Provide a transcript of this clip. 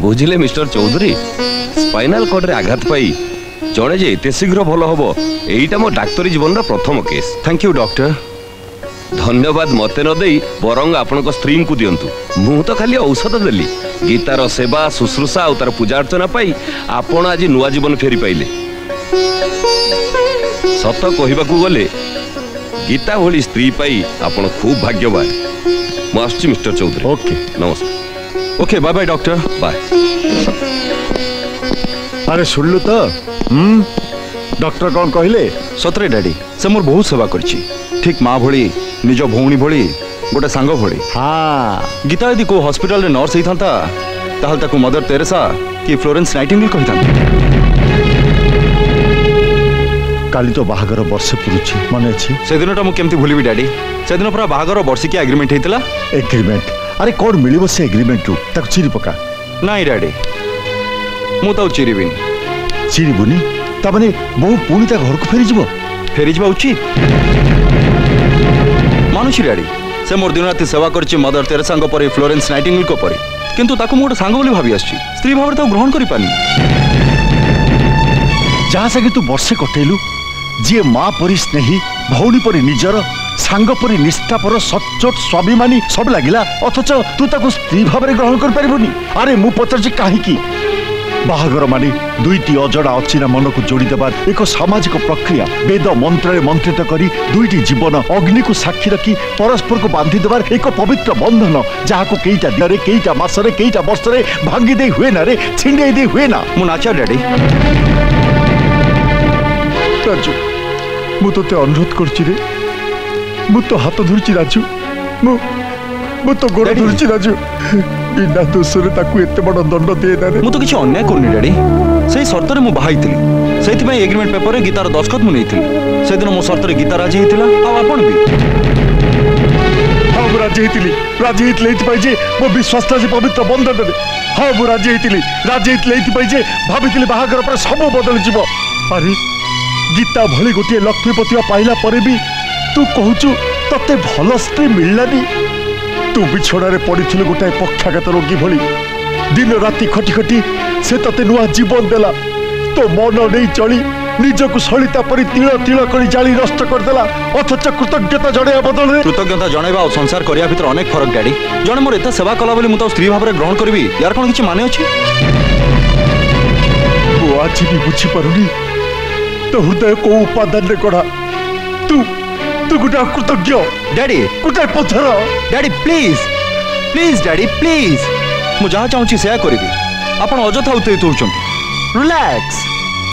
बुझिले mister Chaudhary spinal cord रे आघात पाई जड़े जे एते शीघ्र भल हम यहीटा मो डाक्तरी जीवन प्रथम केस। Thank you doctor. धन्यवाद मते न देई बरंग आपण स्त्री को दिंतु मु तो खाली औषध देली गीतार सेवा शुश्रूषा और तार पूजा अर्चना पाई आपण आज नुआ जीवन फेरी पाइले। सत कहवाकू गले गीता भली स्त्री पाई आपण खूब भाग्यवान। मु आसुची मिस्टर चौधरी। ओके नमस्कार। Okay bye bye doctor. Bye. अरे शुणलु तो डॉक्टर कौन कहले? सतरे डैडी से मोर बहुत सेवा करछि ठीक माँ भली निज भौणी भली गोटे सांग भली। हाँ गीता यदि को हॉस्पिटल रे नर्स होता ताहल ताकू मदर तेरेसा कि फ्लोरेंस नाइटिंगेल कहिता। काली तो बाहागर वर्षे पुरुछि मन अछि से दिनटा मु केमती भूलिबी डैडी से दिन पूरा बाहागर वर्षिकी एग्रीमेंट हेतिला। एग्रीमेंट? अरे कौन मिलिबो से एग्रीमेंट टू ताक चिरी पका। नहीं डैडी मु तो चिरीबिनी। चिरीबुनी ता माने बहु पुणी ता घर को फेरी जिवो उचित मानुछि डैडी। से मोर दिन राति सेवा करछि मदर तेरेसा परे फ्लोरेंस नाइटिंगेल को परे किंतु ताकू मोर सांग बोली भाबी आछि स्त्री भाव ता ग्रहण करि पानी। जहाँ संगे तू वर्षे कटेलु जी माँ परी स्नेही भौणी परी निजर सांग परी निष्ठापर सचोट स्वाभिमानी सब लगिला अथच तू ताको स्त्री भाव में ग्रहण कर पारिबुनी। अरे मु पचार कहीं बाहागर माने दुईटी अजड़ा अचिना मन को जोड़ी देवार एक सामाजिक प्रक्रिया वेद मंत्र मंत्रित करी दुईटी जीवन अग्नि को साक्षी रखी परस्पर को बांधी देवार एक पवित्र बंधन जहाँ को कईटा दिन कईटा मासरे कईटा वर्षरे भांगी दे हुए ना रे छिंडे दे हुए ना। मु नाचा डैडी राजू मु तो अनुरोध करछि रे मु तो हाथ धरछि राजू मु तो गोड़ धरछि राजू बिना दोषरे ताकू एते बड़ दंड दे ना रे। मु तो किछि अन्याय करनी डैडी सेही शर्त रे मु बाहाइतिली सेति पय एग्रीमेंट पेपर रे गीतार दस्तखत मु नेइतिली से दिन मो शर्त रे गीता राजी हेतिला आ आपण भी हां राजी हेतिली एति पय जे मो विश्वास जे पवित्र बंधन रे हां मु राजी हेतिली एति पय जे भाबितिली बाहागर पर सब बदल जिवो। अरे गीता भली गोटे लक्ष्मीपति पाइला परे भी तू कहूचु तते भल स्त्री मिललानी। तू बिछड़े पड़ी गोटाए पक्षाघात रोगी भली दिन राति खटी खटी से तते नुआ जीवन देला तो मन नहीं चली निजक सलिता परी तिल तिल कर जाली नष्ट करदेला अथच कृतज्ञता जणैया बदल कृतज्ञता जणैबा और संसार करिया भितर अनेक फरक डैडी। जणे मोर एते सेवा कला बोली मु तो स्त्री भाव में ग्रहण करबी यार कोन किछि माने अछि? वो आज भी बुझी पारुनी तो हृदय को उपादान रे गढ़ा तू गोटे कृतज्ञ डैडी गोटे पत्थर। Daddy please please daddy please मु जहाँ चाहूँ से करी आपण अजथा उत्तेजित होउछन। रिलैक्स